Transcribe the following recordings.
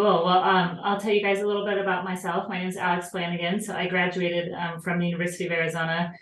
Cool. Well, I'll tell you guys a little bit about myself. My name is Alex Flanagan. So I graduated from the University of Arizona.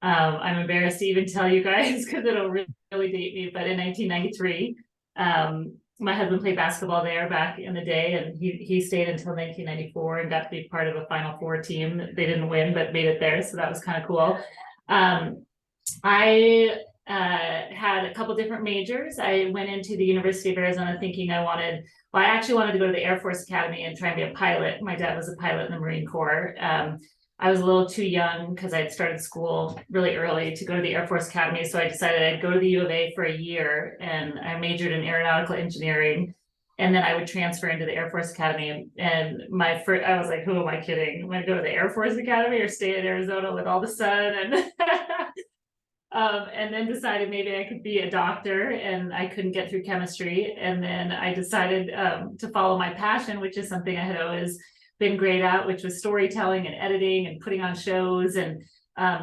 I'm embarrassed to even tell you guys because it'll really date me, but in 1993. My husband played basketball there back in the day, and he stayed until 1994 and got to be part of a Final Four team. They didn't win, but made it there, so that was kind of cool. I had a couple different majors. I went into the University of Arizona thinking I actually wanted to go to the Air Force Academy and try and be a pilot. My dad was a pilot in the Marine Corps. I was a little too young because I had started school really early to go to the Air Force Academy. So I decided I'd go to the U of A for a year, and I majored in aeronautical engineering. And then I would transfer into the Air Force Academy. And I was like, who am I kidding? I'm going to go to the Air Force Academy or stay in Arizona with all the sun? And then decided maybe I could be a doctor, and I couldn't get through chemistry. And then I decided to follow my passion, which is something I had always been great at, which was storytelling and editing and putting on shows and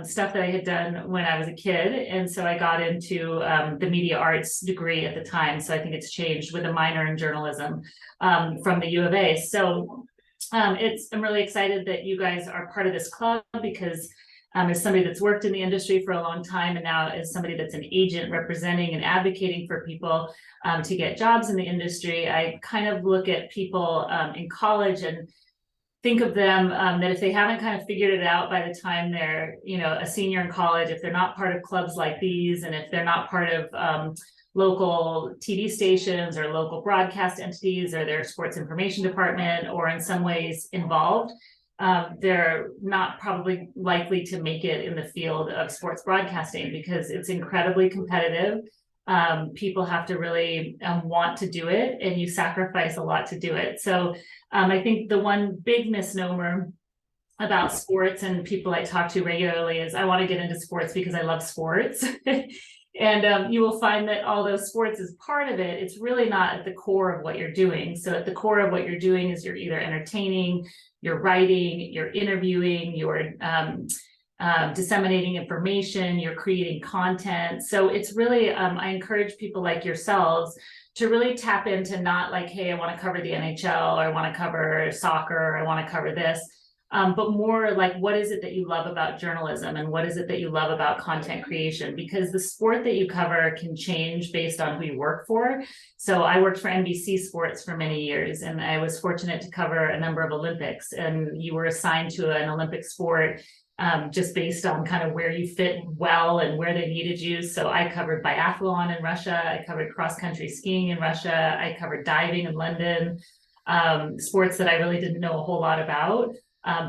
stuff that I had done when I was a kid. And so I got into the media arts degree at the time. So I think it's changed with a minor in journalism from the U of A. So I'm really excited that you guys are part of this club because as somebody that's worked in the industry for a long time, and now as somebody that's an agent representing and advocating for people to get jobs in the industry, I kind of look at people in college and think of them that if they haven't kind of figured it out by the time they're, a senior in college, if they're not part of clubs like these, and if they're not part of local TV stations or local broadcast entities or their sports information department, or in some ways involved, they're not probably likely to make it in the field of sports broadcasting because it's incredibly competitive. People have to really want to do it, and you sacrifice a lot to do it. So I think the one big misnomer about sports and people I talk to regularly is I want to get into sports because I love sports. And you will find that although sports is part of it, it's really not at the core of what you're doing. So at the core of what you're doing is you're either entertaining, you're writing, you're interviewing, you're disseminating information, you're creating content. So it's really, I encourage people like yourselves to really tap into not like, hey, I want to cover the NHL, or I want to cover soccer, or I want to cover this. But more like, what is it that you love about journalism, and what is it that you love about content creation? Because the sport that you cover can change based on who you work for. So I worked for NBC Sports for many years, and I was fortunate to cover a number of Olympics, and you were assigned to an Olympic sport just based on kind of where you fit well and where they needed you. So I covered biathlon in Russia, I covered cross-country skiing in Russia, I covered diving in London, sports that I really didn't know a whole lot about.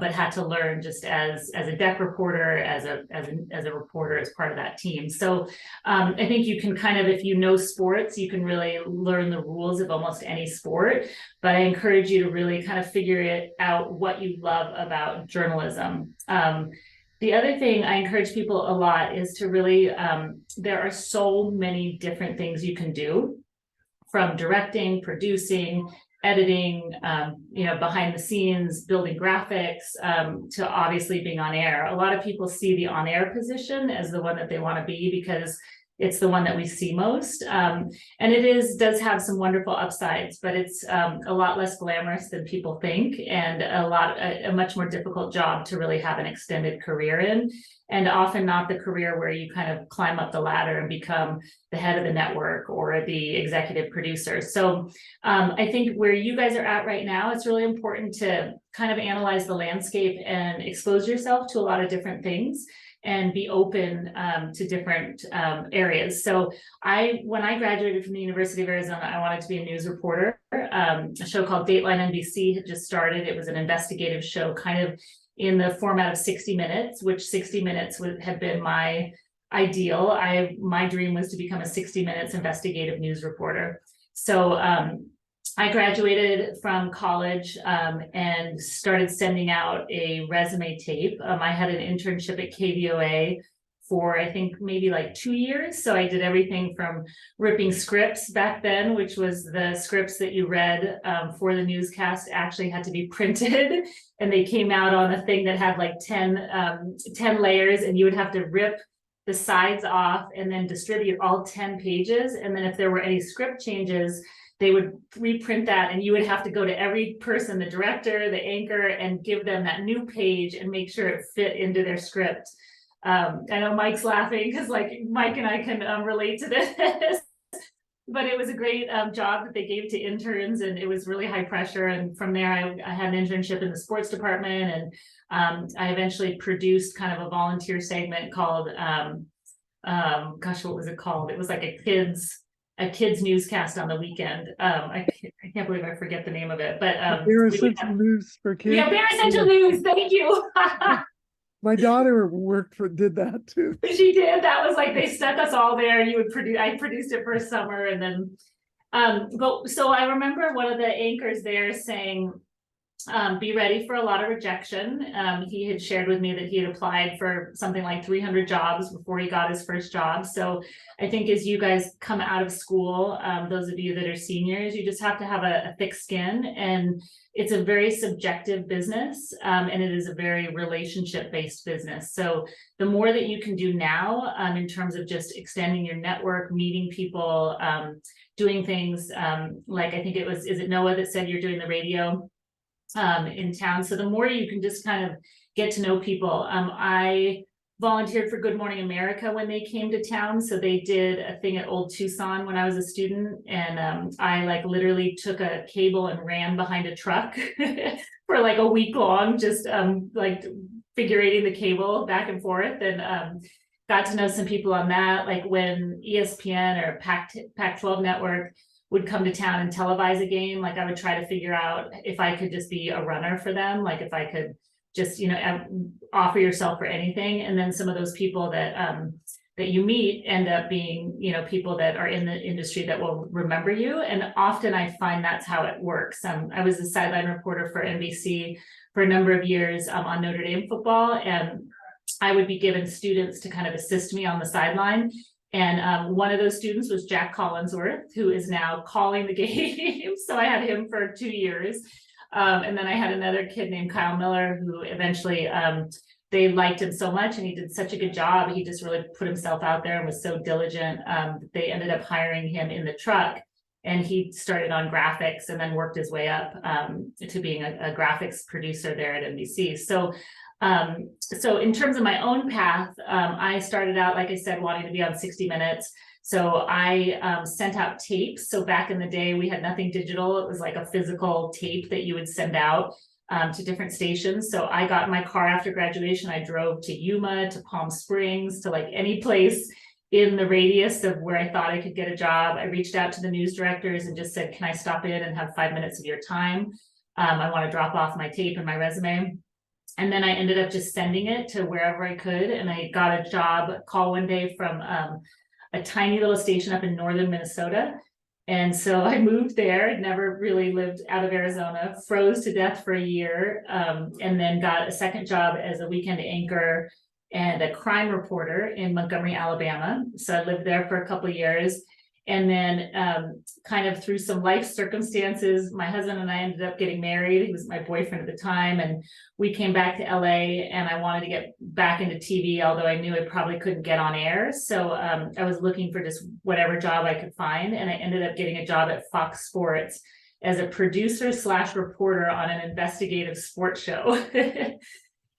But had to learn just as a deck reporter, as a reporter, as part of that team. So I think you can kind of, if you know sports, you can really learn the rules of almost any sport. But I encourage you to really kind of figure it out what you love about journalism. The other thing I encourage people a lot is to really, there are so many different things you can do, from directing, producing, editing, behind the scenes, building graphics, to obviously being on air. A lot of people see the on-air position as the one that they want to be because it's the one that we see most. And it does have some wonderful upsides, but it's a lot less glamorous than people think, and a much more difficult job to really have an extended career in. And often not the career where you kind of climb up the ladder and become the head of the network or the executive producer. So I think where you guys are at right now, it's really important to kind of analyze the landscape and expose yourself to a lot of different things and be open to different areas. So when I graduated from the University of Arizona, I wanted to be a news reporter. A show called Dateline NBC had just started. It was an investigative show, kind of in the format of 60 Minutes, which 60 Minutes had been my ideal. My dream was to become a 60 Minutes investigative news reporter. So I graduated from college and started sending out a resume tape. I had an internship at KVOA for I think maybe like 2 years. So I did everything from ripping scripts back then, which was the scripts that you read for the newscast actually had to be printed, and they came out on a thing that had like 10 layers, and you would have to rip the sides off and then distribute all 10 pages. And then if there were any script changes, they would reprint that, and you would have to go to every person, the director, the anchor, and give them that new page and make sure it fit into their script. I know Mike's laughing because like Mike and I can relate to this. But it was a great job that they gave to interns, and it was really high pressure. And from there, I had an internship in the sports department, and I eventually produced kind of a volunteer segment called, gosh, what was it called? It was like a kids newscast on the weekend. I can't believe I forget the name of it, but Bare Essential News for Kids. Yeah, Bare Essential News. Thank you. My daughter did that too. She did. That was like, they stuck us all there. I produced it for a summer, and then, but so I remember one of the anchors there saying, be ready for a lot of rejection. He had shared with me that he had applied for something like 300 jobs before he got his first job. So I think as you guys come out of school, those of you that are seniors, you just have to have a thick skin, and it's a very subjective business, and it is a very relationship-based business. So the more that you can do now, in terms of just extending your network, meeting people, doing things, like I think is it Noah that said you're doing the radio in town? So the more you can just kind of get to know people. I volunteered for Good Morning America when they came to town. So they did a thing at Old Tucson when I was a student, and I like literally took a cable and ran behind a truck for like a week long, just like figurating the cable back and forth, and got to know some people on that. Like when ESPN or Pac-12 network would come to town and televise a game, like I would try to figure out if I could just be a runner for them, like if I could just, offer yourself for anything. And then some of those people that you meet end up being, people that are in the industry that will remember you. And often I find that's how it works. I was a sideline reporter for NBC for a number of years on Notre Dame football, and I would be given students to kind of assist me on the sideline. And one of those students was Jack Collinsworth, who is now calling the game. So I had him for 2 years. And then I had another kid named Kyle Miller, who eventually they liked him so much, and he did such a good job. He just really put himself out there and was so diligent. They ended up hiring him in the truck, and he started on graphics and then worked his way up to being a graphics producer there at NBC. So in terms of my own path, I started out, like I said, wanting to be on 60 Minutes. So I sent out tapes. So back in the day, we had nothing digital. It was like a physical tape that you would send out to different stations. So I got in my car after graduation. I drove to Yuma, to Palm Springs, to like any place in the radius of where I thought I could get a job. I reached out to the news directors and just said, can I stop in and have 5 minutes of your time? I want to drop off my tape and my resume. And then I ended up just sending it to wherever I could. And I got a job call one day from a tiny little station up in northern Minnesota. And so I moved there, never really lived out of Arizona, froze to death for a year, and then got a second job as a weekend anchor and a crime reporter in Montgomery, Alabama. So I lived there for a couple of years. And then kind of through some life circumstances, my husband and I ended up getting married. He was my boyfriend at the time. And we came back to LA, and I wanted to get back into TV, although I knew I probably couldn't get on air. So I was looking for just whatever job I could find. And I ended up getting a job at Fox Sports as a producer / reporter on an investigative sports show.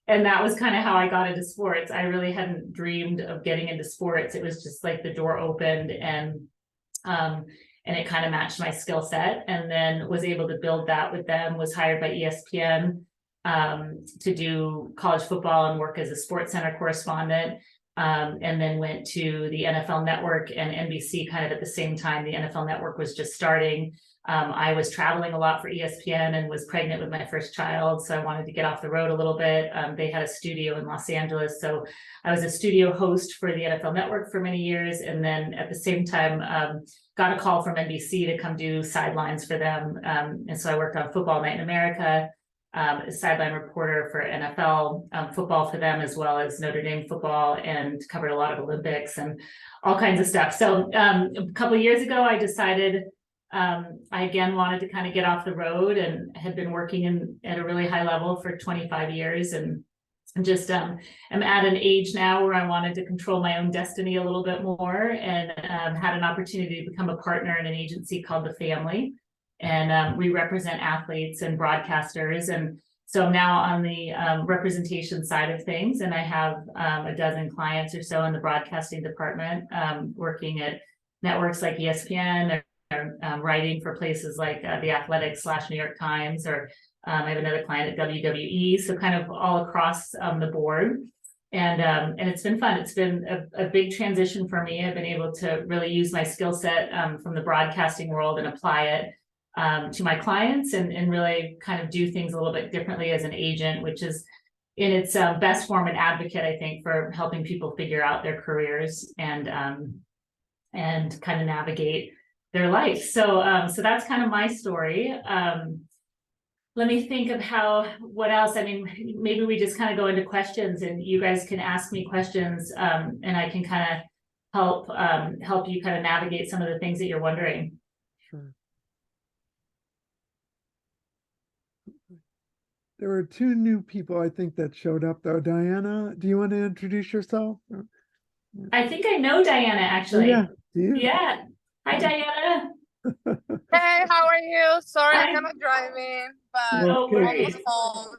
And that was kind of how I got into sports. I really hadn't dreamed of getting into sports. It was just like the door opened, and it kind of matched my skill set, and then was able to build that with them. Was hired by ESPN to do college football and work as a Sports Center correspondent, and then went to the NFL Network and NBC kind of at the same time. The NFL Network was just starting. I was traveling a lot for ESPN and was pregnant with my first child, so I wanted to get off the road a little bit. They had a studio in Los Angeles, so I was a studio host for the NFL Network for many years, and then at the same time got a call from NBC to come do sidelines for them. And so I worked on Football Night in America, a sideline reporter for NFL football for them, as well as Notre Dame football, and covered a lot of Olympics and all kinds of stuff. So a couple of years ago, I decided I again wanted to kind of get off the road, and had been working at a really high level for 25 years, and just I'm at an age now where I wanted to control my own destiny a little bit more, and had an opportunity to become a partner in an agency called The Family. And we represent athletes and broadcasters. And so I'm now on the representation side of things, and I have a dozen clients or so in the broadcasting department, working at networks like ESPN, or writing for places like The Athletic / New York Times, or I have another client at WWE. So kind of all across the board. And it's been fun. It's been a big transition for me. I've been able to really use my skill set from the broadcasting world and apply it to my clients, and really kind of do things a little bit differently as an agent, which is in its best form an advocate, I think, for helping people figure out their careers and kind of navigate their life. So that's kind of my story. Let me think of what else. I mean, maybe we just kind of go into questions, and you guys can ask me questions, and I can kind of help you kind of navigate some of the things that you're wondering. Sure. There were two new people, I think, that showed up though. Diana, do you want to introduce yourself? I think I know Diana, actually. Yeah, do you? Yeah. Hi, Diana. Hey, how are you? Sorry, Hi. I'm kind of driving, but No Okay. worries. home.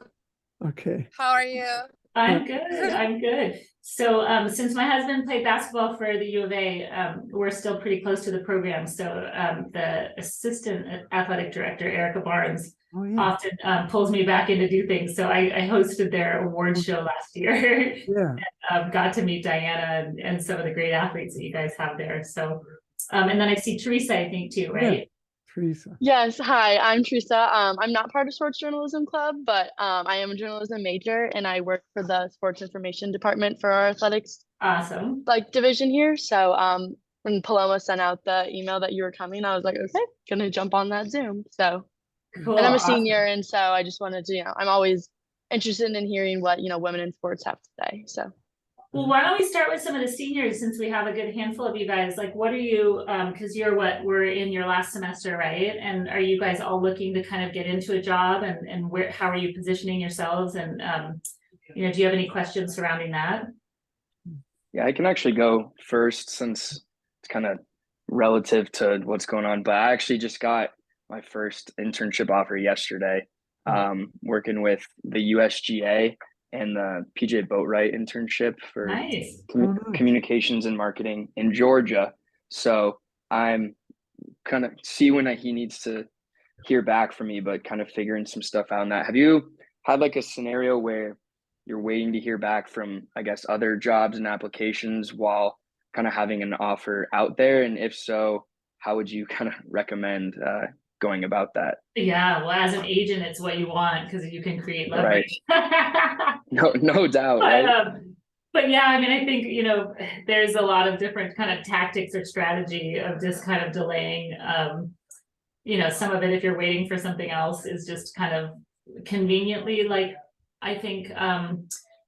Okay. How are you? I'm good. I'm good. So since my husband played basketball for the U of A, we're still pretty close to the program. So the assistant athletic director, Erica Barnes, Oh, yeah. often pulls me back in to do things. So I hosted their award show last year. Yeah. Got to meet Diana and some of the great athletes that you guys have there. So, and then I see Teresa, I think, too, right? Yeah. Teresa. Yes, hi, I'm Teresa. I'm not part of Sports Journalism Club, but I am a journalism major, and I work for the Sports Information Department for our athletics Awesome. division here. So when Paloma sent out the email that you were coming, I was like, okay, gonna jump on that Zoom. So Cool. and I'm a Awesome. senior, and so I just wanted to, I'm always interested in hearing what women in sports have to say. So Well, why don't we start with some of the seniors, since we have a good handful of you guys. Like, what are you, because we're in your last semester, right? And are you guys all looking to kind of get into a job, and how are you positioning yourselves? And, do you have any questions surrounding that? Yeah, I can actually go first since it's kind of relative to what's going on. But I actually just got my first internship offer yesterday, working with the USGA and the PJ Boatwright internship for Nice. communications and marketing in Georgia. So I'm kind of see when he needs to hear back from me, but kind of figuring some stuff out on that. Have you had like a scenario where you're waiting to hear back from, I guess, other jobs and applications while kind of having an offer out there? And if so, how would you kind of recommend going about that? Yeah, well, as an agent, it's what you want, because you can create leverage. Right. No doubt. But, right? But yeah, I mean, I think, there's a lot of different kind of tactics or strategy of just kind of delaying. Some of it, if you're waiting for something else, is just kind of conveniently, like, I think,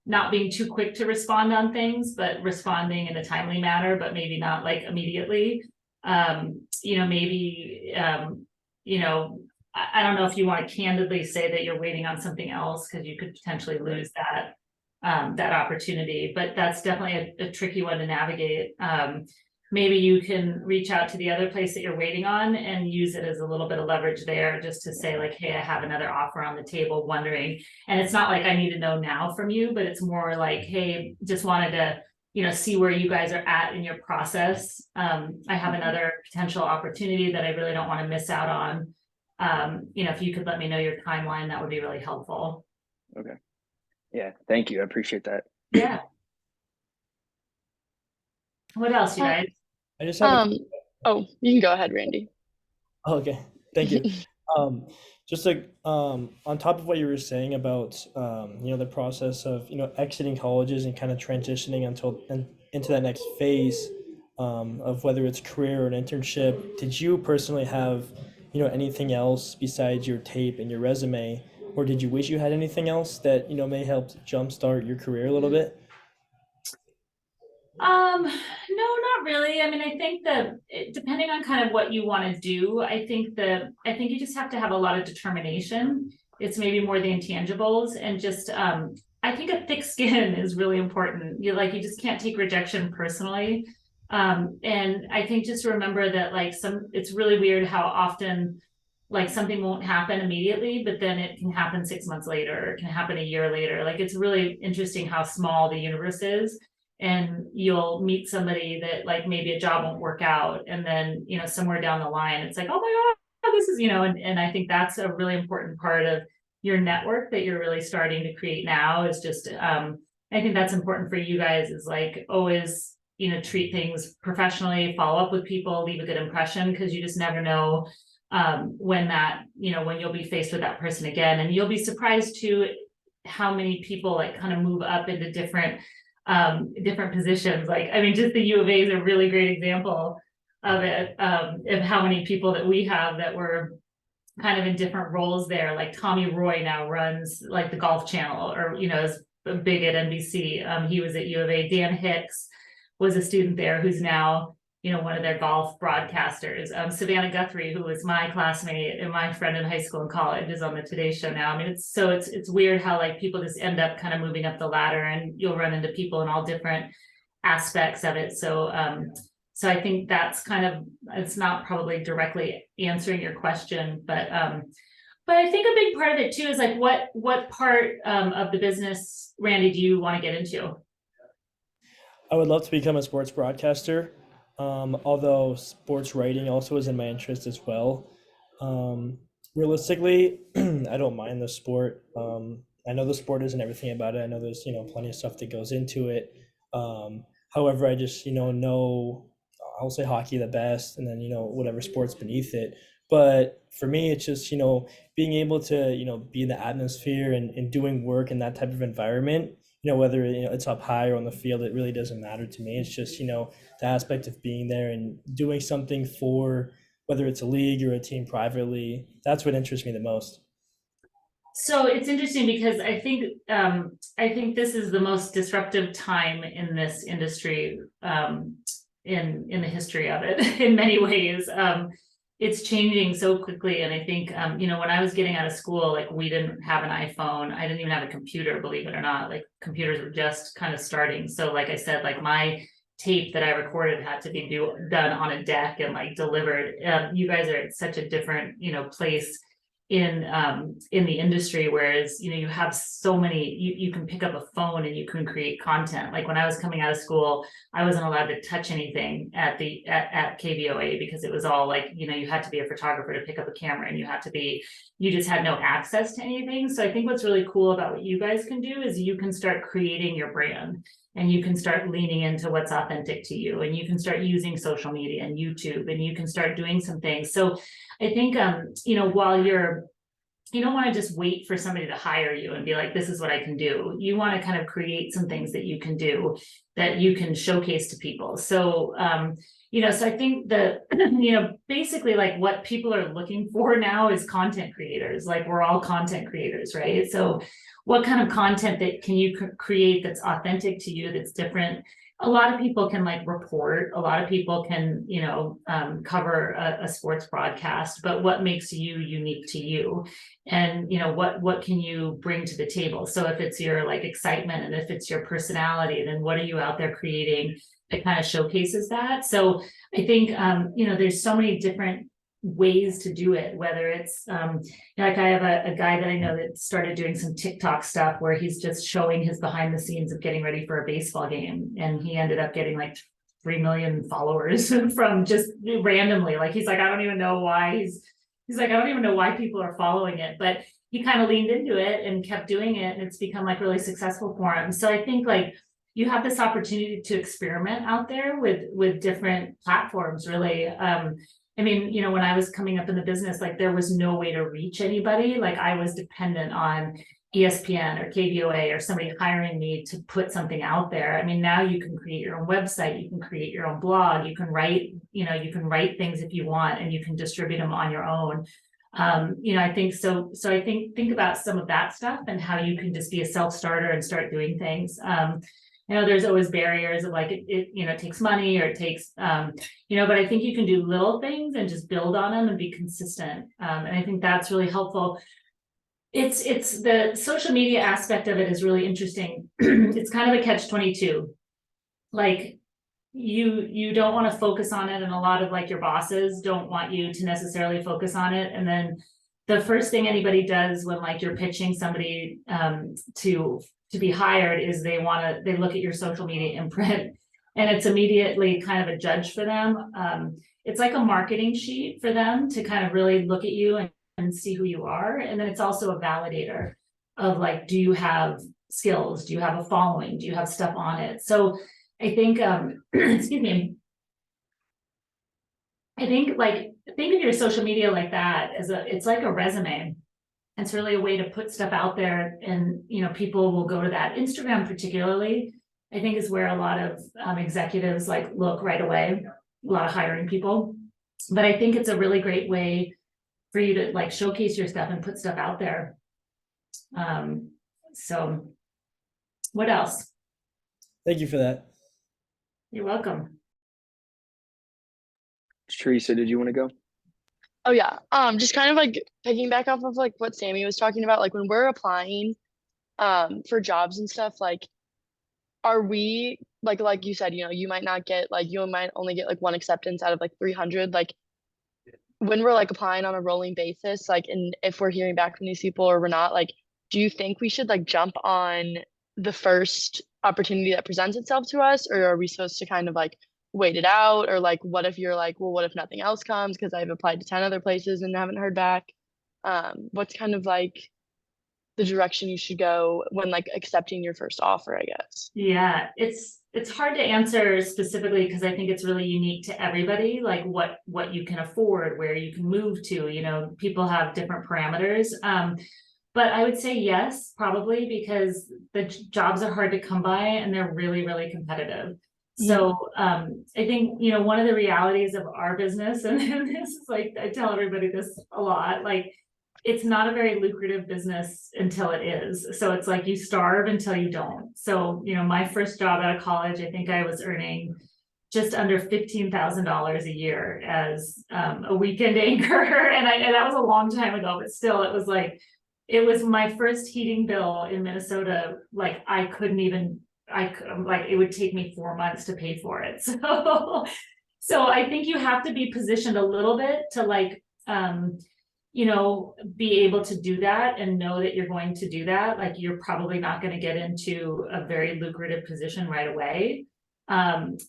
not being too quick to respond on things, but responding in a timely manner, but maybe not like immediately. Maybe, I don't know if you want to candidly say that you're waiting on something else, because you could potentially lose that opportunity, but that's definitely a tricky one to navigate. Maybe you can reach out to the other place that you're waiting on and use it as a little bit of leverage there, just to say like, hey, I have another offer on the table, wondering. And it's not like I need to know now from you, but it's more like, hey, just wanted to, see where you guys are at in your process. I have another potential opportunity that I really don't want to miss out on. If you could let me know your timeline, that would be really helpful. Okay. Yeah. Thank you. I appreciate that. Yeah. What else, you guys? I just have oh, you can go ahead, Randy. okay, thank you. Just like on top of what you were saying about the process of exiting colleges and kind of transitioning into that next phase of whether it's career or an internship, did you personally have anything else besides your tape and your resume, or did you wish you had anything else that may help jumpstart your career a little bit? No, not really. I mean, I think that depending on kind of what you want to do, I think you just have to have a lot of determination. It's maybe more the intangibles, and just, I think a thick skin is really important. You just can't take rejection personally. And I think just remember that it's really weird how often like something won't happen immediately, but then it can happen 6 months later, or it can happen a year later. Like it's really interesting how small the universe is. And you'll meet somebody that like maybe a job won't work out. And then, somewhere down the line, it's like, oh my God, this is, and I think that's a really important part of your network that you're really starting to create now is just, I think that's important for you guys is like always, treat things professionally, follow up with people, leave a good impression, because you just never know when when you'll be faced with that person again. And you'll be surprised too how many people like kind of move up into different positions. Like, I mean, just the U of A is a really great example of it, of how many people that we have that were kind of in different roles there. Like Tommy Roy now runs like the Golf Channel, or is big at NBC. He was at U of A. Dan Hicks was a student there who's now one of their golf broadcasters. Savannah Guthrie, who was my classmate and my friend in high school and college, is on the Today Show now. I mean, it's weird how like people just end up kind of moving up the ladder, and you'll run into people in all different aspects of it. So I think that's kind of, it's not probably directly answering your question, but I think a big part of it too is like what part of the business, Randy, do you want to get into? I would love to become a sports broadcaster. Although sports writing also is in my interest as well. Realistically, I don't mind the sport. I know the sport isn't everything about it. I know there's, plenty of stuff that goes into it. However, I just, know, I'll say hockey the best, and then, whatever sports beneath it. But for me, it's just, being able to, be in the atmosphere and doing work in that type of environment, whether it's up high or on the field, it really doesn't matter to me. It's just, the aspect of being there and doing something for, whether it's a league or a team privately, that's what interests me the most. So it's interesting because I think this is the most disruptive time in this industry, in the history of it in many ways. It's changing so quickly. And I think, when I was getting out of school, like we didn't have an iPhone. I didn't even have a computer, believe it or not. Like computers were just kind of starting. So like I said, like my tape that I recorded had to be done on a deck and like delivered. You guys are at such a different, place in the industry, whereas you have so many, you can pick up a phone and you can create content. Like when I was coming out of school, I wasn't allowed to touch anything at KVOA because it was all like you had to be a photographer to pick up a camera, and you just had no access to anything. So I think what's really cool about what you guys can do is you can start creating your brand, and you can start leaning into what's authentic to you, and you can start using social media and YouTube, and you can start doing some things. So I think, while you don't want to just wait for somebody to hire you and be like, this is what I can do. You want to kind of create some things that you can do that you can showcase to people. So, so I think that, basically like what people are looking for now is content creators. Like we're all content creators, right? So what kind of content that can you create that's authentic to you, that's different? A lot of people can like report, a lot of people can, cover a sports broadcast, but what makes you unique to you? And, what can you bring to the table? So if it's your like excitement and if it's your personality, then what are you out there creating that kind of showcases that? So I think, there's so many different ways to do it, whether it's like I have a guy that I know that started doing some TikTok stuff where he's just showing his behind the scenes of getting ready for a baseball game, and he ended up getting like 3 million followers from just randomly. Like he's like, I don't even know why he's like, I don't even know why people are following it, but he kind of leaned into it and kept doing it, and it's become like really successful for him. So I think like you have this opportunity to experiment out there with different platforms, really. I mean, when I was coming up in the business, like there was no way to reach anybody. Like I was dependent on ESPN or KVOA or somebody hiring me to put something out there. I mean, now you can create your own website, you can create your own blog, you can write, you can write things if you want, and you can distribute them on your own. I think so I think about some of that stuff and how you can just be a self-starter and start doing things. There's always barriers of like it takes money, or it takes but I think you can do little things and just build on them and be consistent. And I think that's really helpful. It's the social media aspect of it is really interesting. It's kind of a catch-22. Like you don't want to focus on it, and a lot of like your bosses don't want you to necessarily focus on it. And then the first thing anybody does when like you're pitching somebody to be hired is they look at your social media imprint, and it's immediately kind of a judge for them. It's like a marketing sheet for them to kind of really look at you and see who you are. And then it's also a validator of like, do you have skills? Do you have a following? Do you have stuff on it? So I think, excuse me, I think like, think of your social media like that as it's like a resume. It's really a way to put stuff out there, and, you know, people will go to that. Instagram particularly, I think, is where a lot of executives like look right away, a lot of hiring people. But I think it's a really great way for you to like showcase your stuff and put stuff out there. So what else? Thank you for that. You're welcome. Teresa, did you want to go? Oh yeah. Just kind of like picking back off of like what Sammy was talking about, like when we're applying for jobs and stuff, like are we like you said, you know, you might not get like you might only get like one acceptance out of like 300, like when we're like applying on a rolling basis, like, and if we're hearing back from these people or we're not, like, do you think we should like jump on the first opportunity that presents itself to us, or are we supposed to kind of like wait it out? Or like, what if you're like, well, what if nothing else comes because I've applied to 10 other places and haven't heard back? What's kind of like the direction you should go when like accepting your first offer, I guess? Yeah, it's hard to answer specifically because I think it's really unique to everybody, like what you can afford, where you can move to, you know, people have different parameters. But I would say yes, probably, because the jobs are hard to come by and they're really, really competitive. So I think, you know, one of the realities of our business, and this is like, I tell everybody this a lot, like, it's not a very lucrative business until it is. So it's like you starve until you don't. So, you know, my first job out of college, I think I was earning just under $15,000 a year as a weekend anchor. And that was a long time ago, but still it was like, it was my first heating bill in Minnesota. Like it would take me 4 months to pay for it. So I think you have to be positioned a little bit to like, you know, be able to do that and know that you're going to do that. Like, you're probably not going to get into a very lucrative position right away.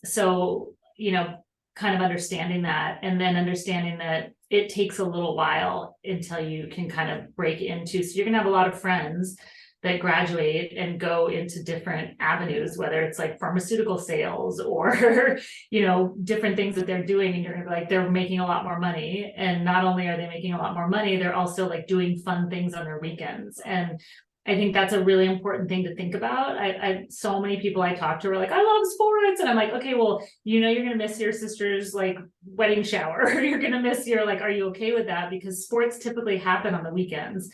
So, you know, kind of understanding that, and then understanding that it takes a little while until you can kind of break into, so you're gonna have a lot of friends that graduate and go into different avenues, whether it's like pharmaceutical sales or, you know, different things that they're doing. And you're gonna be like, they're making a lot more money. And not only are they making a lot more money, they're also like doing fun things on their weekends. And I think that's a really important thing to think about. So many people I talk to are like, I love sports. And I'm like, okay, well, you know, you're going to miss your sister's like wedding shower. You're going to miss your, like, are you okay with that? Because sports typically happen on the weekends.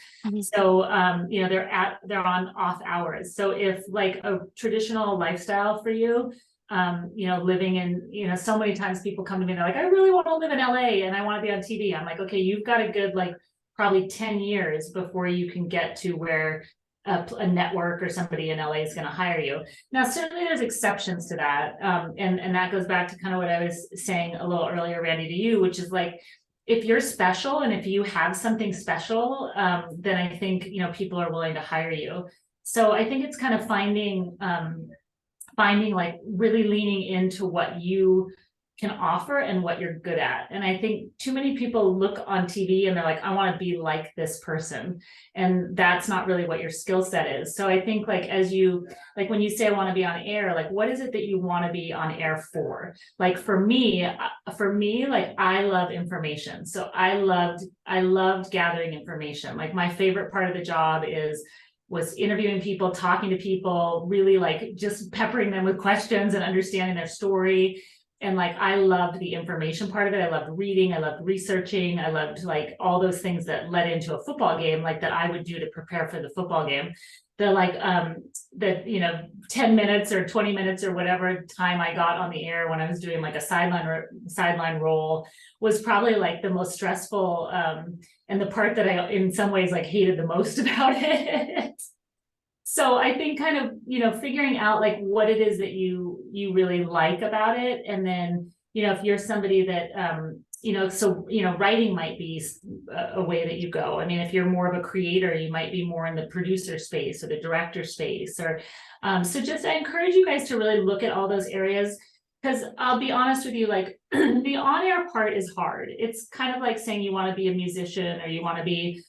So, you know, they're on off hours. So if like a traditional lifestyle for you, you know, living in, you know, so many times people come to me, they're like, I really want to live in LA and I want to be on TV. I'm like, okay, you've got a good, like, probably 10 years before you can get to where a network or somebody in LA is going to hire you. Now, certainly there's exceptions to that. And that goes back to kind of what I was saying a little earlier, Randy, to you, which is like, if you're special and if you have something special, then I think, you know, people are willing to hire you. So I think it's kind of finding like really leaning into what you can offer and what you're good at. And I think too many people look on TV and they're like, I want to be like this person. And that's not really what your skill set is. So I think like, as you, like when you say, I want to be on air, like, what is it that you want to be on air for? Like for me, like I love information. So I loved gathering information. Like my favorite part of the job was interviewing people, talking to people, really like just peppering them with questions and understanding their story. And like, I loved the information part of it. I loved reading, I loved researching, I loved like all those things that led into a football game, like that I would do to prepare for the football game. The like, the, 10 minutes or 20 minutes or whatever time I got on the air when I was doing like a sideline role was probably like the most stressful, and the part that I, in some ways, like hated the most about it. So I think kind of, figuring out like what it is that you really like about it. And then, if you're somebody that, writing might be a way that you go. I mean, if you're more of a creator, you might be more in the producer space or the director space, or, so just, I encourage you guys to really look at all those areas. Because I'll be honest with you, like the on-air part is hard. It's kind of like saying you want to be a musician, or you want to be,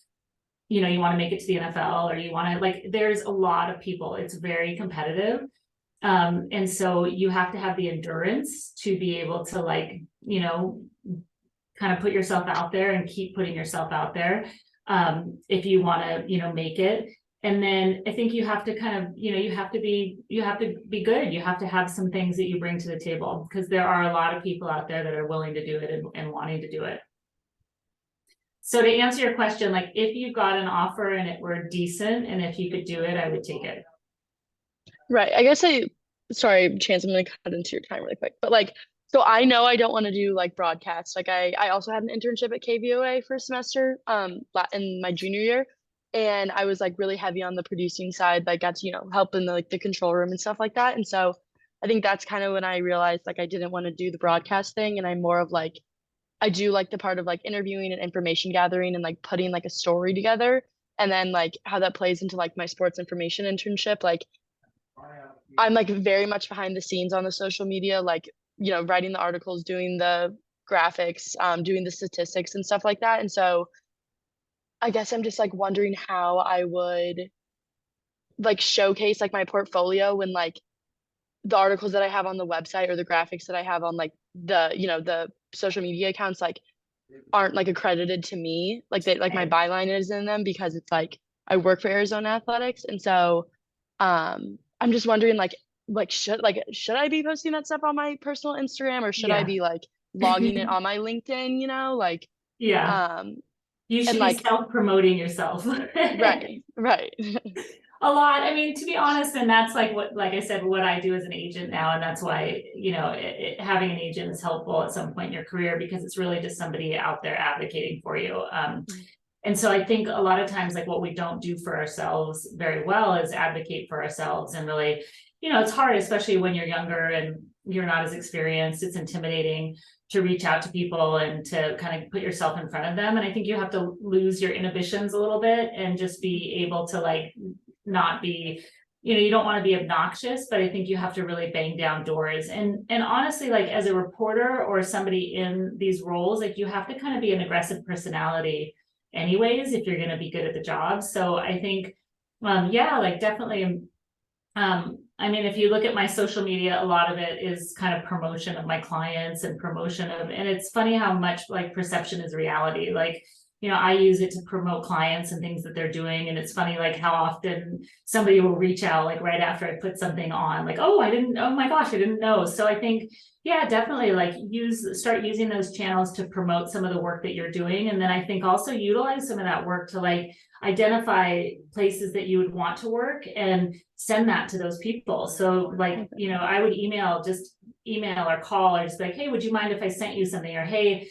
you want to make it to the NFL, or you want to, like, there's a lot of people. It's very competitive. And so you have to have the endurance to be able to, like, kind of put yourself out there and keep putting yourself out there, if you want to, make it. And then I think you have to kind of, you have to be good. You have to have some things that you bring to the table, because there are a lot of people out there that are willing to do it and wanting to do it. So to answer your question, like if you got an offer and it were decent and if you could do it, I would take it. Right. I guess sorry, Chance, I'm gonna cut into your time really quick. But like, so I know I don't want to do like broadcast. Like I also had an internship at KVOA for a semester in my junior year. And I was like really heavy on the producing side, like got to, help in the control room and stuff like that. And so I think that's kind of when I realized like I didn't want to do the broadcast thing. And I'm more of like, I do like the part of like interviewing and information gathering and like putting like a story together, and then like how that plays into like my sports information internship. Like I'm like very much behind the scenes on the social media, like, writing the articles, doing the graphics, doing the statistics and stuff like that. And so I guess I'm just like wondering how I would like showcase like my portfolio when like the articles that I have on the website or the graphics that I have on like the social media accounts like aren't like accredited to me, like they like my byline is in them because it's like I work for Arizona Athletics. And so I'm just wondering like should I be posting that stuff on my personal Instagram, or should I be like logging it on my LinkedIn, like you should and be like self-promoting yourself. right A lot. I mean, to be honest, and that's like like I said, what I do as an agent now. And that's why, having an agent is helpful at some point in your career, because it's really just somebody out there advocating for you. And so I think a lot of times, like what we don't do for ourselves very well is advocate for ourselves. And really, it's hard, especially when you're younger and you're not as experienced. It's intimidating to reach out to people and to kind of put yourself in front of them. And I think you have to lose your inhibitions a little bit and just be able to like not be, you don't want to be obnoxious, but I think you have to really bang down doors. And honestly, like as a reporter or somebody in these roles, like you have to kind of be an aggressive personality anyways, if you're going to be good at the job. So I think, like definitely, I mean, if you look at my social media, a lot of it is kind of promotion of my clients and promotion of, and it's funny how much like perception is reality. Like, I use it to promote clients and things that they're doing. And it's funny, like how often somebody will reach out, like right after I put something on, like, oh my gosh, I didn't know. So I think, definitely like start using those channels to promote some of the work that you're doing. And then I think also utilize some of that work to like identify places that you would want to work and send that to those people. So like, I would email or call or just be like, hey, would you mind if I sent you something? Or, hey,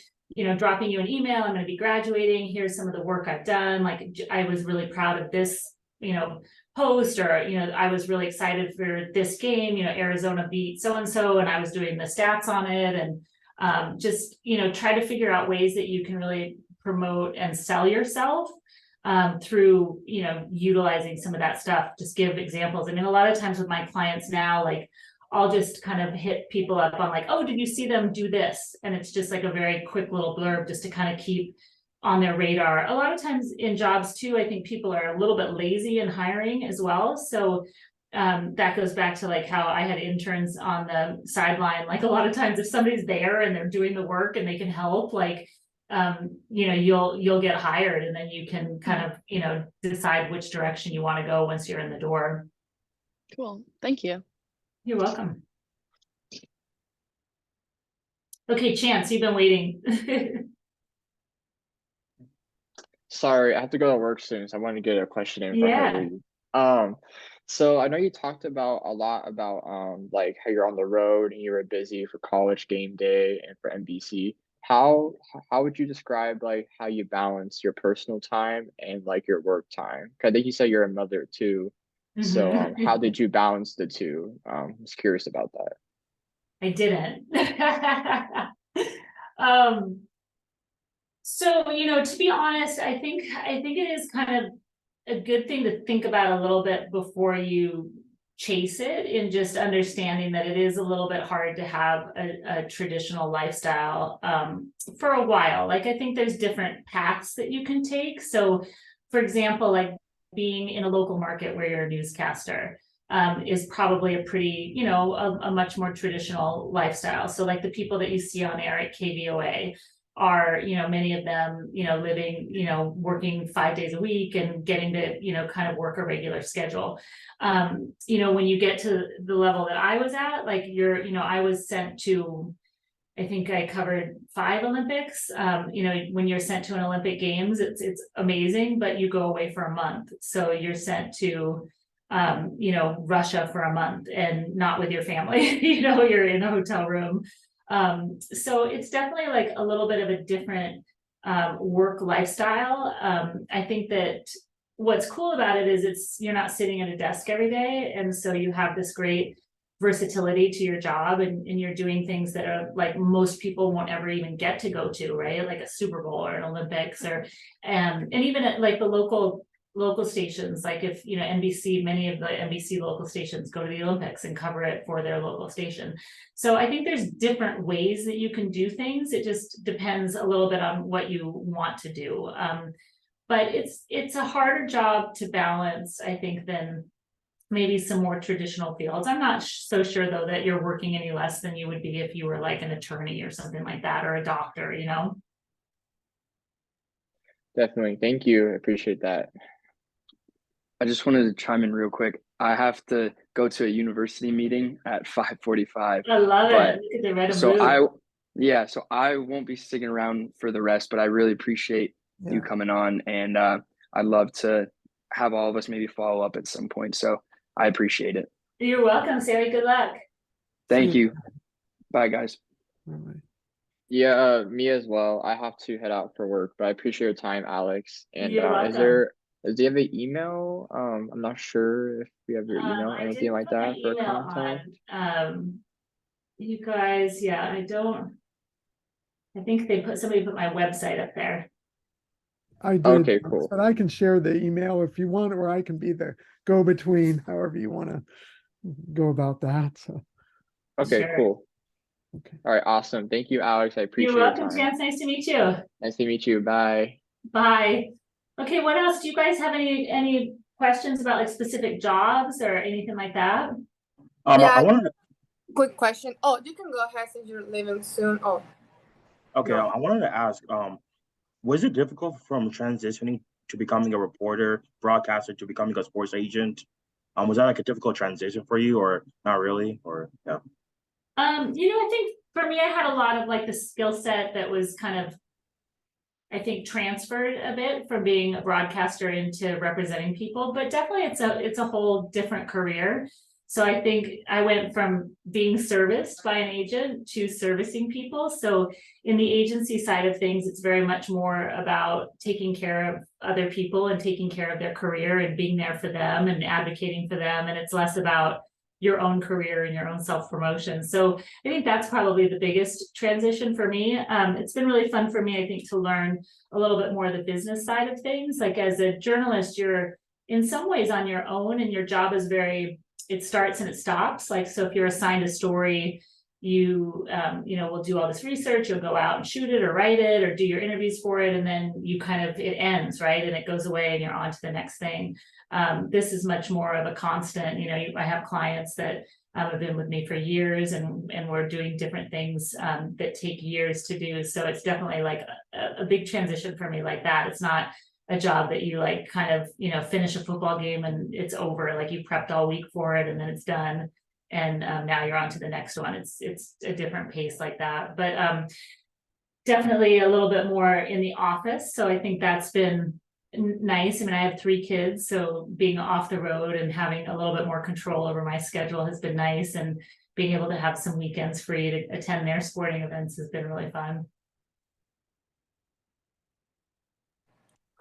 dropping you an email, I'm going to be graduating. Here's some of the work I've done. Like, I was really proud of this, post, or, I was really excited for this game, Arizona beat so-and-so, and I was doing the stats on it. And just, try to figure out ways that you can really promote and sell yourself through, utilizing some of that stuff. Just give examples. I mean, a lot of times with my clients now, like, I'll just kind of hit people up on like, oh, did you see them do this? And it's just like a very quick little blurb just to kind of keep on their radar. A lot of times in jobs too, I think people are a little bit lazy in hiring as well. So that goes back to like how I had interns on the sideline. Like a lot of times if somebody's there and they're doing the work and they can help, like, you'll get hired, and then you can kind of, decide which direction you want to go once you're in the door. Cool. Thank you. You're welcome. Okay, Chance, you've been waiting. Sorry, I have to go to work soon, so I wanted to get a question in before I Yeah. leave. Um, so I know you talked about a lot about like how you're on the road and you were busy for college game day and for NBC. How would you describe like how you balance your personal time and like your work time? 'Cause I think you said you're a mother too. So how Mhm. did you balance the two? I was curious about that. I didn't. Um, so, to be honest, I think it is kind of a good thing to think about a little bit before you chase it, in just understanding that it is a little bit hard to have a traditional lifestyle for a while. Like, I think there's different paths that you can take. So, for example, like being in a local market where you're a newscaster is probably a pretty, a much more traditional lifestyle. So like the people that you see on air at KVOA are, many of them, living, working 5 days a week and getting to, kind of work a regular schedule. When you get to the level that I was at, like I was sent to, I think I covered 5 Olympics. When you're sent to an Olympic Games, it's amazing, but you go away for a month. So you're sent to Russia for a month and not with your family. You're in a hotel room. So it's definitely like a little bit of a different work lifestyle. I think that what's cool about it is you're not sitting at a desk every day, and so you have this great versatility to your job, and you're doing things that are like most people won't ever even get to go to, right? Like a Super Bowl or an Olympics, or and even at like the local stations, like if NBC, many of the NBC local stations go to the Olympics and cover it for their local station. So I think there's different ways that you can do things. It just depends a little bit on what you want to do. But it's a harder job to balance, I think, than maybe some more traditional fields. I'm not so sure though that you're working any less than you would be if you were like an attorney or something like that, or a doctor. Definitely. Thank you. I appreciate that. I just wanted to chime in real quick. I have to go to a university meeting at 5:45, I love but it. Look at the red and so blue. so I won't be sticking around for the rest, but I really appreciate you Yeah. coming on, and I'd love to have all of us maybe follow up at some point. So I appreciate it. You're welcome, Sarah. Good luck. Thank See you. Bye, guys. Bye-bye. Yeah, me as well. I have to head out for work, but I appreciate your time, Alex. And You're welcome. do you have an email? I'm not sure if we have your email or I anything didn't like put my that for email contact. on. You guys, yeah, I don't. I think somebody put my website up there. I did, Okay, cool. but I can share the email if you want, or I can be the go-between, however you want to go about that. So, Okay, Sure. cool. okay. All right, awesome. Thank you, Alex. I You're appreciate your welcome, time. Chance. Nice to meet you. Nice to meet you. Bye. Bye. Okay, what else? Do you guys have any questions about like specific jobs or anything like that? Yeah, I wanted to, quick question. Oh, you can go ahead since you're leaving soon. Oh, okay, no. I wanted to ask, was it difficult from transitioning to becoming a reporter, broadcaster to becoming a sports agent? Was that like a difficult transition for you, or not really? Or yeah. I think for me, I had a lot of like the skill set that was kind of, I think, transferred a bit from being a broadcaster into representing people, but definitely it's a whole different career. So I think I went from being serviced by an agent to servicing people. So in the agency side of things, it's very much more about taking care of other people and taking care of their career and being there for them and advocating for them. And it's less about your own career and your own self-promotion. So I think that's probably the biggest transition for me. It's been really fun for me, I think, to learn a little bit more of the business side of things. Like as a journalist, you're in some ways on your own, and your job is it starts and it stops. Like, so if you're assigned a story, you will do all this research, you'll go out and shoot it or write it or do your interviews for it, and then it ends, right? And it goes away and you're on to the next thing. This is much more of a constant. I have clients that have been with me for years, and we're doing different things that take years to do. So it's definitely like a big transition for me like that. It's not a job that you like kind of, finish a football game and it's over. Like you prepped all week for it and then it's done. now you're on to the next one. It's a different pace like that, but definitely a little bit more in the office. So I think that's been nice. I mean, I have 3 kids, so being off the road and having a little bit more control over my schedule has been nice, and being able to have some weekends free to attend their sporting events has been really fun.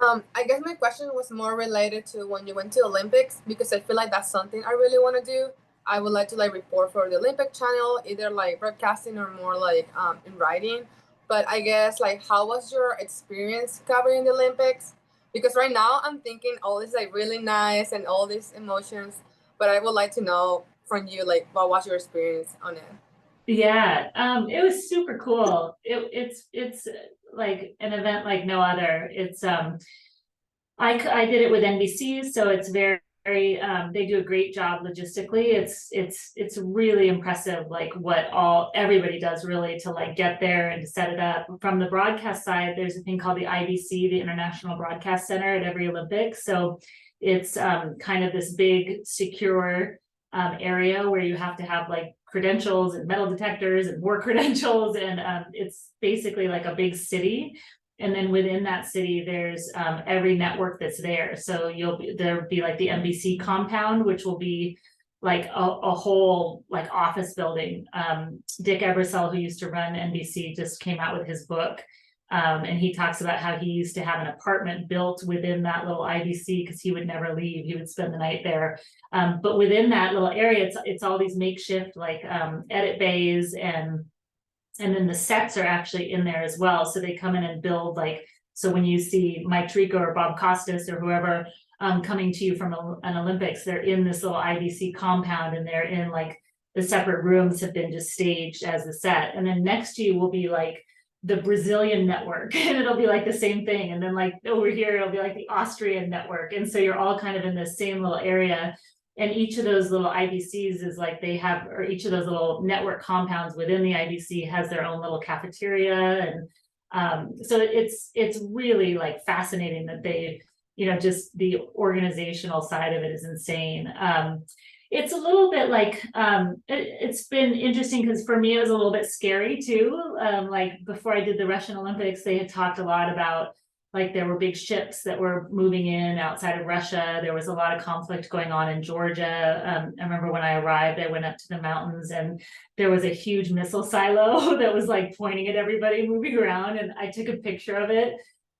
I guess my question was more related to when you went to the Olympics, because I feel like that's something I really want to do. I would like to like report for the Olympic channel, either like broadcasting or more like in writing. But I guess like, how was your experience covering the Olympics? Because right now I'm thinking all this like really nice and all these emotions, but I would like to know from you like what was your experience on it? Yeah, it was super cool. It's like an event like no other. It's I did it with NBC, so it's very they do a great job logistically. It's really impressive, like what everybody does really to like get there and to set it up. From the broadcast side, there's a thing called the IBC, the International Broadcast Center, at every Olympics. So it's kind of this big secure area where you have to have like credentials and metal detectors and more credentials, and it's basically like a big city. And then within that city, there's every network that's there. So there'll be like the NBC compound, which will be like a whole like office building. Dick Ebersol, who used to run NBC, just came out with his book. And he talks about how he used to have an apartment built within that little IBC because he would never leave. He would spend the night there. But within that little area, it's all these makeshift like edit bays, and then the sets are actually in there as well. So they come in and build like, so when you see Mike Tirico or Bob Costas or whoever coming to you from an Olympics, they're in this little IBC compound, and they're in like the separate rooms have been just staged as a set. And then next to you will be like the Brazilian network, and it'll be like the same thing. And then like over here, it'll be like the Austrian network. And so you're all kind of in the same little area. And each of those little IBCs is like or each of those little network compounds within the IBC has their own little cafeteria. And so it's really like fascinating that they, just the organizational side of it is insane. It's a little bit like, it's been interesting because for me, it was a little bit scary too. Like before I did the Russian Olympics, they had talked a lot about like there were big ships that were moving in outside of Russia. There was a lot of conflict going on in Georgia. I remember when I arrived, I went up to the mountains and there was a huge missile silo that was like pointing at everybody moving around. And I took a picture of it.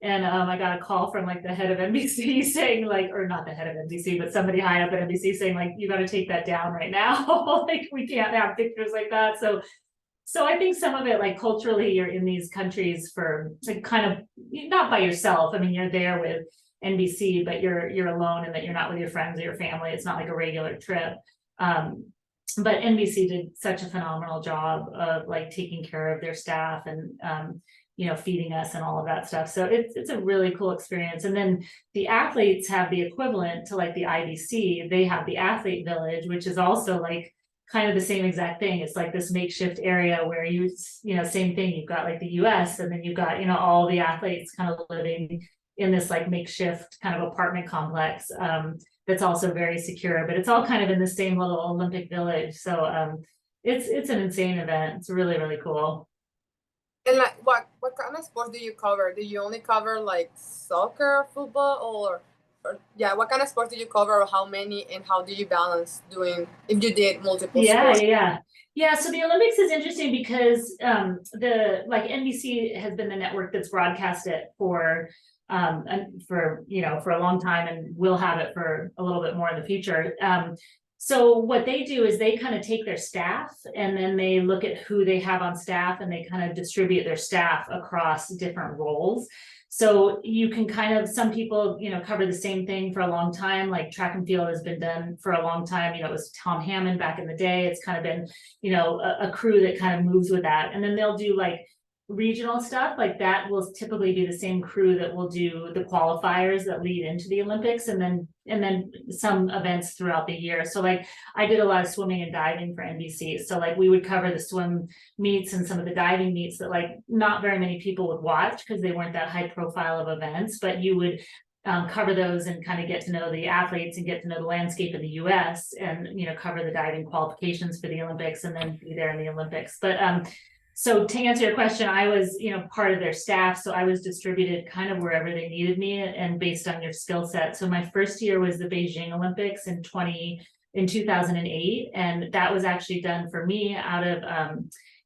And I got a call from like the head of NBC saying like, or not the head of NBC, but somebody high up at NBC saying like, you got to take that down right now. Like we can't have pictures like that. So I think some of it, like culturally, you're in these countries to kind of not by yourself. I mean, you're there with NBC, but you're alone, and that you're not with your friends or your family. It's not like a regular trip. But NBC did such a phenomenal job of like taking care of their staff and feeding us and all of that stuff. So it's a really cool experience. And then the athletes have the equivalent to like the IBC. They have the athlete village, which is also like kind of the same exact thing. It's like this makeshift area where same thing. You've got like the US, and then you've got, all the athletes kind of living in this like makeshift kind of apartment complex that's also very secure, but it's all kind of in the same little Olympic village. So it's an insane event. It's really, really cool. And like, what kind of sports do you cover? Do you only cover like soccer, football, or what kind of sports do you cover? Or how many, and how do you balance doing if you did multiple sports? Yeah. So the Olympics is interesting because the like NBC has been the network that's broadcast it for a long time, and will have it for a little bit more in the future. So what they do is they kind of take their staff, and then they look at who they have on staff, and they kind of distribute their staff across different roles. So you can kind of, some people, cover the same thing for a long time, like track and field has been done for a long time. It was Tom Hammond back in the day. It's kind of been, a crew that kind of moves with that. And then they'll do like regional stuff like that will typically be the same crew that will do the qualifiers that lead into the Olympics, and then some events throughout the year. So like I did a lot of swimming and diving for NBC. So like we would cover the swim meets and some of the diving meets that like not very many people would watch because they weren't that high profile of events, but you would cover those and kind of get to know the athletes and get to know the landscape in the US and, cover the diving qualifications for the Olympics and then be there in the Olympics. But so to answer your question, I was, part of their staff. So I was distributed kind of wherever they needed me and based on your skill set. So my first year was the Beijing Olympics in 2008. And that was actually done for me out of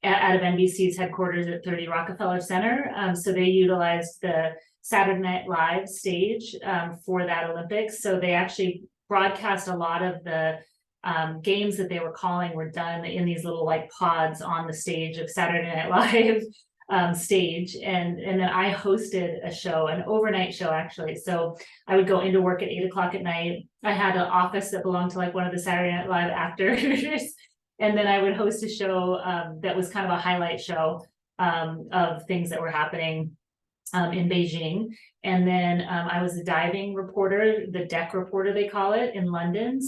NBC's headquarters at 30 Rockefeller Center. So they utilized the Saturday Night Live stage for that Olympics. So they actually broadcast a lot of the games that they were calling were done in these little like pods on the stage of Saturday Night Live stage. And then I hosted a show, an overnight show actually. So I would go into work at 8 o'clock at night. I had an office that belonged to like one of the Saturday Night Live actors. And then I would host a show that was kind of a highlight show of things that were happening in Beijing. And then I was a diving reporter, the deck reporter, they call it, in London.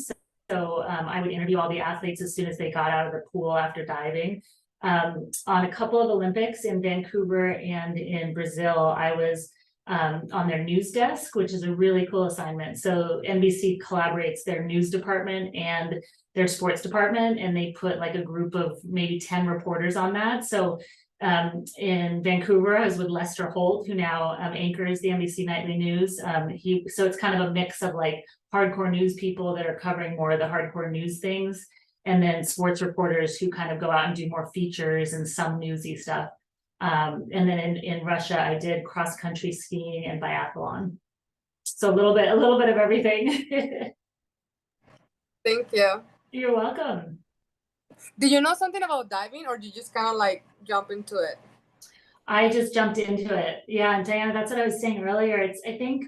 So I would interview all the athletes as soon as they got out of the pool after diving. On a couple of Olympics in Vancouver and in Brazil, I was on their news desk, which is a really cool assignment. So NBC collaborates their news department and their sports department, and they put like a group of maybe 10 reporters on that. So in Vancouver, I was with Lester Holt, who now anchors the NBC Nightly News. So it's kind of a mix of like hardcore news people that are covering more of the hardcore news things, and then sports reporters who kind of go out and do more features and some newsy stuff. And then in Russia, I did cross country skiing and biathlon. So a little bit of everything. Thank you. You're welcome. Do you know something about diving, or did you just kind of like jump into it? I just jumped into it. Yeah, and Diana, that's what I was saying earlier. I think,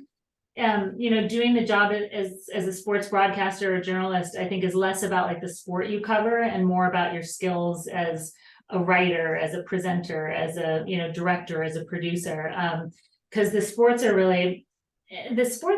doing the job as a sports broadcaster or journalist, I think is less about like the sport you cover and more about your skills as a writer, as a presenter, as a, director, as a producer. Because the sports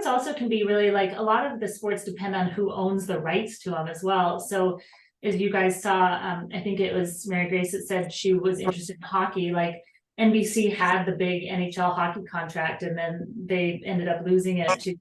also can be really like, a lot of the sports depend on who owns the rights to them as well. So as you guys saw, I think it was Mary Grace that said she was interested in hockey. Like NBC had the big NHL hockey contract, and then they ended up losing it to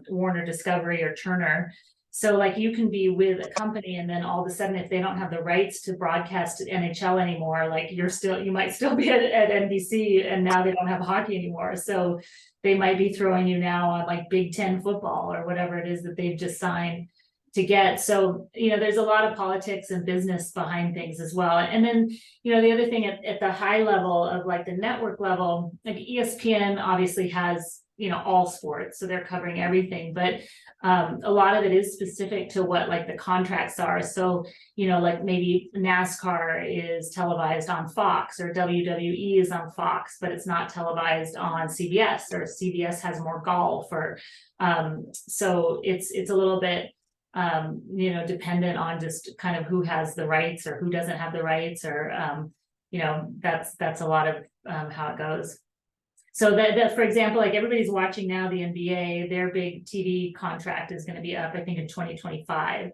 Warner Discovery or Turner. So like you can be with a company, and then all of a sudden, if they don't have the rights to broadcast NHL anymore, like you might still be at NBC, and now they don't have hockey anymore. So they might be throwing you now on like Big Ten football or whatever it is that they've just signed to get. So, there's a lot of politics and business behind things as well. And then, the other thing at the high level of like the network level, like ESPN obviously has, all sports. So they're covering everything, but a lot of it is specific to what like the contracts are. So, like maybe NASCAR is televised on Fox, or WWE is on Fox, but it's not televised on CBS, or CBS has more golf, or so it's a little bit dependent on just kind of who has the rights or who doesn't have the rights, or that's a lot of how it goes. So that for example, like everybody's watching now the NBA, their big TV contract is going to be up, I think, in 2025.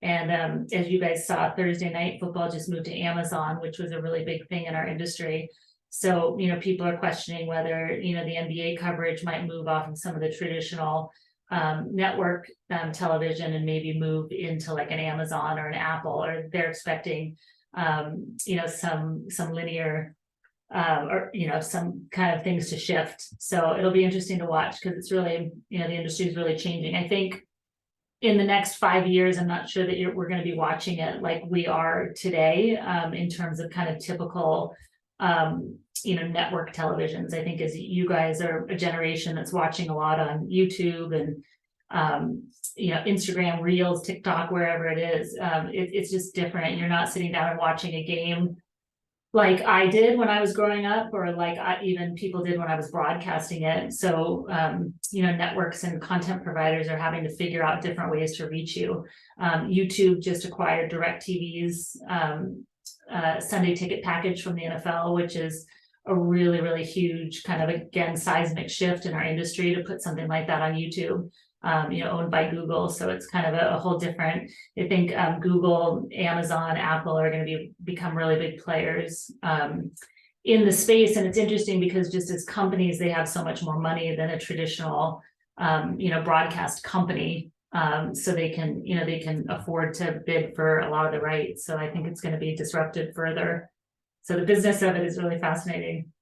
And as you guys saw, Thursday night football just moved to Amazon, which was a really big thing in our industry. So people are questioning whether the NBA coverage might move off of some of the traditional network television and maybe move into like an Amazon or an Apple, or they're expecting some linear or some kind of things to shift. So it'll be interesting to watch, because it's really, the industry is really changing. I think in the next 5 years, I'm not sure that we're going to be watching it like we are today, in terms of kind of typical network televisions. I think as you guys are a generation that's watching a lot on YouTube and Instagram Reels, TikTok, wherever it is, it's just different. You're not sitting down and watching a game like I did when I was growing up, or like even people did when I was broadcasting it. So networks and content providers are having to figure out different ways to reach you. YouTube just acquired DirecTV's Sunday ticket package from the NFL, which is a really, really huge kind of, again, seismic shift in our industry to put something like that on YouTube, owned by Google. So it's kind of a whole different, I think Google, Amazon, Apple are going to become really big players in the space. And it's interesting because just as companies, they have so much more money than a traditional broadcast company. So they can afford to bid for a lot of the rights. So I think it's going to be disrupted further. So the business of it is really fascinating.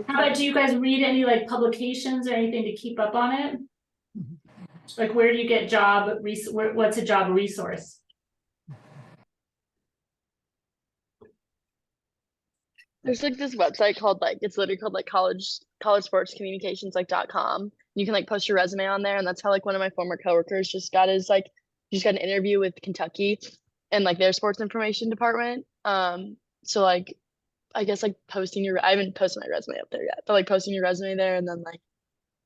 How about, do you guys read any like publications or anything to keep up on it? Like, where do you get what's a job resource? There's like this website called it's literally called like collegesportscommunications .com. You can like post your resume on there, and that's how like one of my former coworkers just got an interview with Kentucky and like their sports information department. So like I guess like I haven't posted my resume up there yet, but like posting your resume there, and then like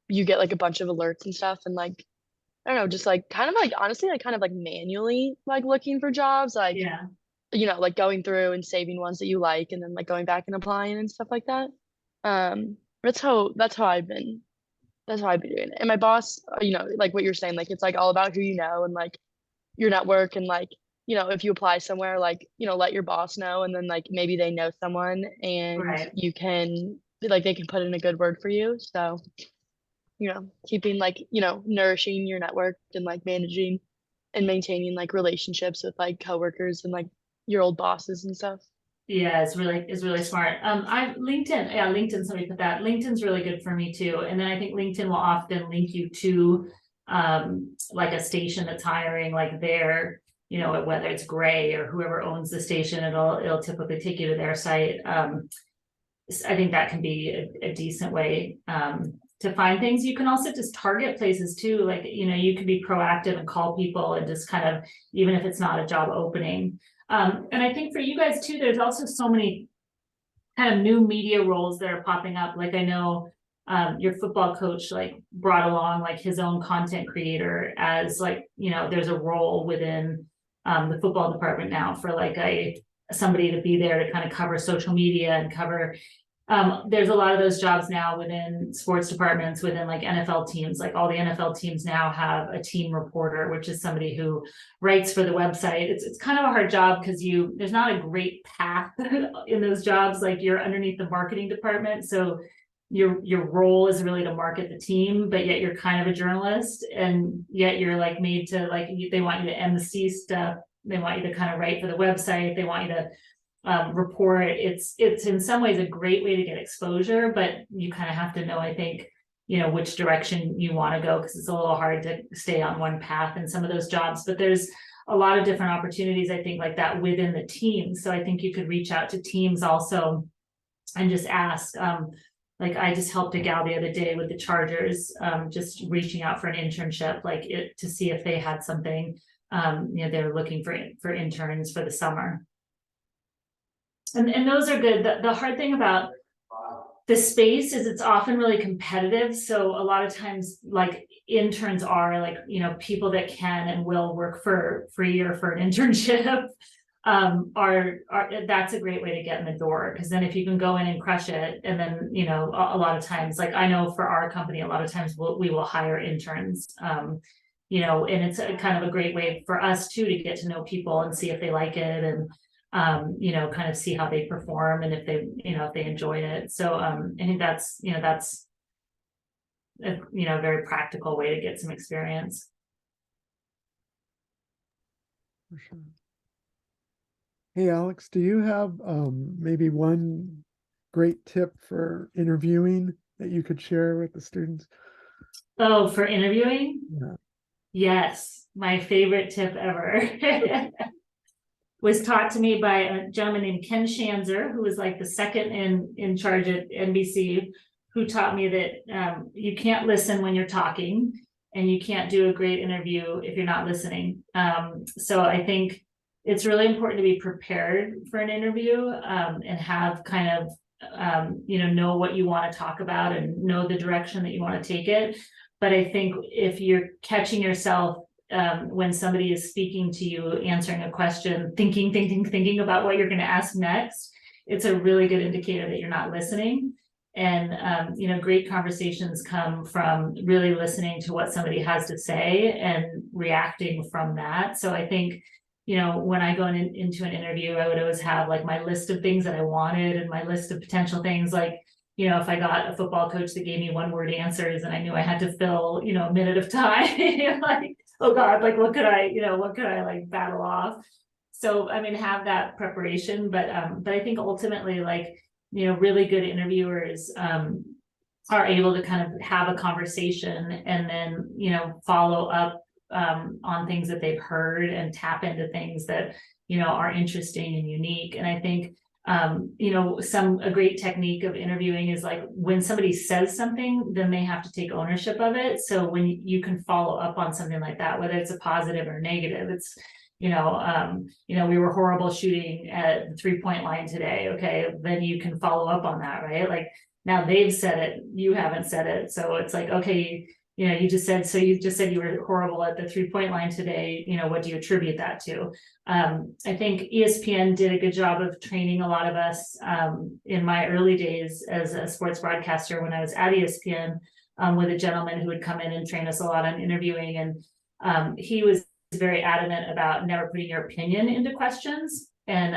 you get like a bunch of alerts and stuff, and like I don't know, just like kind of like honestly like kind of like manually like looking for jobs, like Yeah. like going through and saving ones that you like, and then like going back and applying and stuff like that. That's how I've been doing it. And my boss, like what you're saying, like it's like all about who you know and like your network, and like if you apply somewhere, like let your boss know, and then like maybe they know someone, and Right. you can like they can put in a good word for you. So keeping like nourishing your network and like managing and maintaining like relationships with like coworkers and like your old bosses and stuff. Yeah, it's really smart. LinkedIn, somebody put that. LinkedIn's really good for me too. And then I think LinkedIn will often link you to like a station that's hiring, like their, whether it's Gray or whoever owns the station, it'll typically take you to their site. I think that can be a decent way to find things. You can also just target places too. Like, you can be proactive and call people and just kind of, even if it's not a job opening. And I think for you guys too, there's also so many kind of new media roles that are popping up. Like I know your football coach like brought along like his own content creator as like, there's a role within the football department now for like somebody to be there to kind of cover social media and cover. There's a lot of those jobs now within sports departments, within like NFL teams. Like all the NFL teams now have a team reporter, which is somebody who writes for the website. It's kind of a hard job because there's not a great path in those jobs. Like you're underneath the marketing department, so your role is really to market the team, but yet you're kind of a journalist, and yet you're like made to like they want you to MC stuff. They want you to kind of write for the website. They want you to report. It's in some ways a great way to get exposure, but you kind of have to know, I think, which direction you want to go, because it's a little hard to stay on one path in some of those jobs. But there's a lot of different opportunities, I think, like that within the team. So I think you could reach out to teams also and just ask. Like I just helped a gal the other day with the Chargers, just reaching out for an internship, to see if they had something. They were looking for interns for the summer. And those are good. The hard thing about the space is it's often really competitive. So a lot of times like interns are like, people that can and will work for free or for an internship that's a great way to get in the door. Because then if you can go in and crush it, and then, a lot of times, like I know for our company, a lot of times we will hire interns, and it's kind of a great way for us too, to get to know people and see if they like it, and kind of see how they perform and if they enjoy it. So I think that's a very practical way to get some experience. For sure. Hey Alex, do you have maybe one great tip for interviewing that you could share with the students? Oh, for interviewing? Yeah. Yes, my favorite tip ever. Was taught to me by a gentleman named Ken Shanzer, who was like the second in charge at NBC, who taught me that you can't listen when you're talking, and you can't do a great interview if you're not listening. So I think it's really important to be prepared for an interview, and have kind of know what you want to talk about and know the direction that you want to take it. But I think if you're catching yourself when somebody is speaking to you, answering a question, thinking about what you're going to ask next, it's a really good indicator that you're not listening. And great conversations come from really listening to what somebody has to say and reacting from that. So I think, when I go into an interview, I would always have like my list of things that I wanted and my list of potential things. Like, you know, if I got a football coach that gave me 1-word answers and I knew I had to fill, you know, a minute of time, like, oh God, like what could I like battle off? So, I mean, have that preparation, but I think ultimately, like, you know, really good interviewers, are able to kind of have a conversation and then, you know, follow up, on things that they've heard and tap into things that, you know, are interesting and unique. And I think, you know, a great technique of interviewing is like when somebody says something, then they have to take ownership of it. So when you can follow up on something like that, whether it's a positive or negative, it's, you know, we were horrible shooting at the 3-point line today. Okay, then you can follow up on that, right? Like now they've said it, you haven't said it. So it's like, okay, you know, you just said you were horrible at the 3-point line today. You know, what do you attribute that to? I think ESPN did a good job of training a lot of us in my early days as a sports broadcaster when I was at ESPN, with a gentleman who would come in and train us a lot on interviewing. And he was very adamant about never putting your opinion into questions. And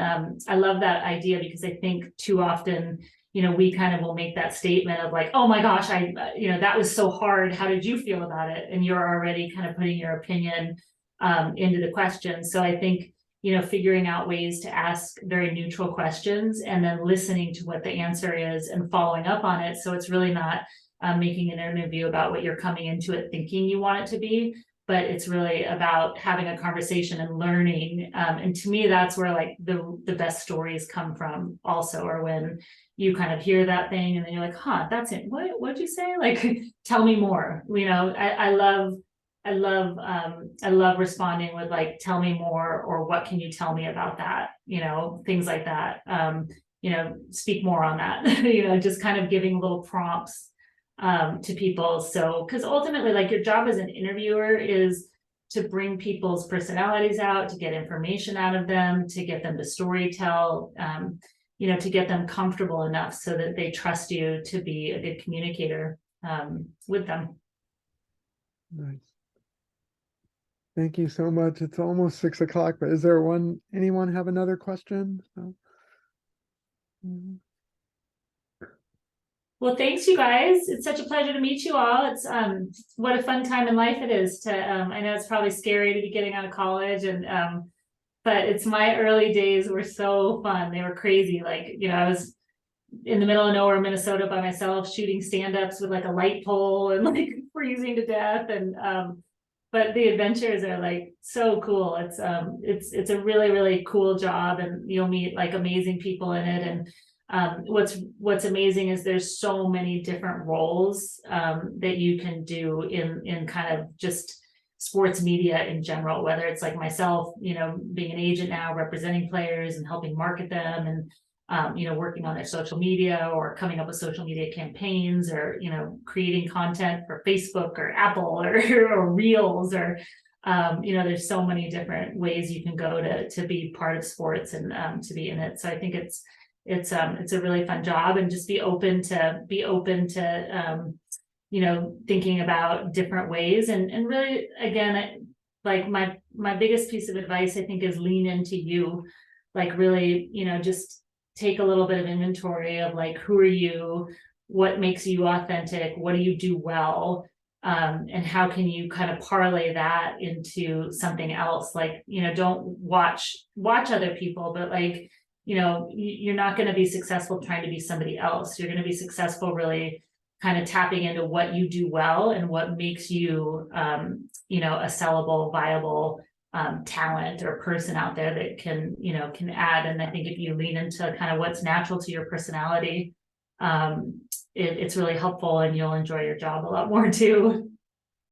I love that idea because I think too often, you know, we kind of will make that statement of like, oh my gosh, you know, that was so hard. How did you feel about it? And you're already kind of putting your opinion into the question. So I think, you know, figuring out ways to ask very neutral questions and then listening to what the answer is and following up on it. So it's really not making an interview about what you're coming into it thinking you want it to be, but it's really about having a conversation and learning. And to me, that's where like the best stories come from also, or when you kind of hear that thing and then you're like, huh, that's it. What'd you say? Like, tell me more. You know, I love responding with like, tell me more, or what can you tell me about that? You know, things like that. You know, speak more on that, you know, just kind of giving little prompts to people. So, because ultimately, like your job as an interviewer is to bring people's personalities out, to get information out of them, to get them to story tell, you know, to get them comfortable enough so that they trust you to be a good communicator with them. Nice. Thank you so much. It's almost 6 o'clock, but is there anyone have another question? Well, thanks you guys. It's such a pleasure to meet you all. It's what a fun time in life it is to I know it's probably scary to be getting out of college, and but it's my early days were so fun. They were crazy. Like, you know, I was in the middle of nowhere, Minnesota by myself, shooting stand-ups with like a light pole and like freezing to death. And but the adventures are like so cool. It's a really, really cool job, and you'll meet like amazing people in it. And what's amazing is there's so many different roles that you can do in kind of just sports media in general, whether it's like myself, you know, being an agent now, representing players and helping market them, and you know, working on their social media or coming up with social media campaigns, or, you know, creating content for Facebook or Apple or Reels, or you know, there's so many different ways you can go to be part of sports and to be in it. So I think it's a really fun job, and just be open to you know, thinking about different ways, and really, again, like my biggest piece of advice, I think, is lean into you. Like really, you know, just take a little bit of inventory of like, who are you, what makes you authentic, what do you do well, and how can you kind of parlay that into something else. Like, you know, don't watch other people, but like, you know, you're not going to be successful trying to be somebody else. You're going to be successful really kind of tapping into what you do well and what makes you, you know, a sellable, viable talent or person out there that can, you know, can add. And I think if you lean into kind of what's natural to your personality, it's really helpful, and you'll enjoy your job a lot more too.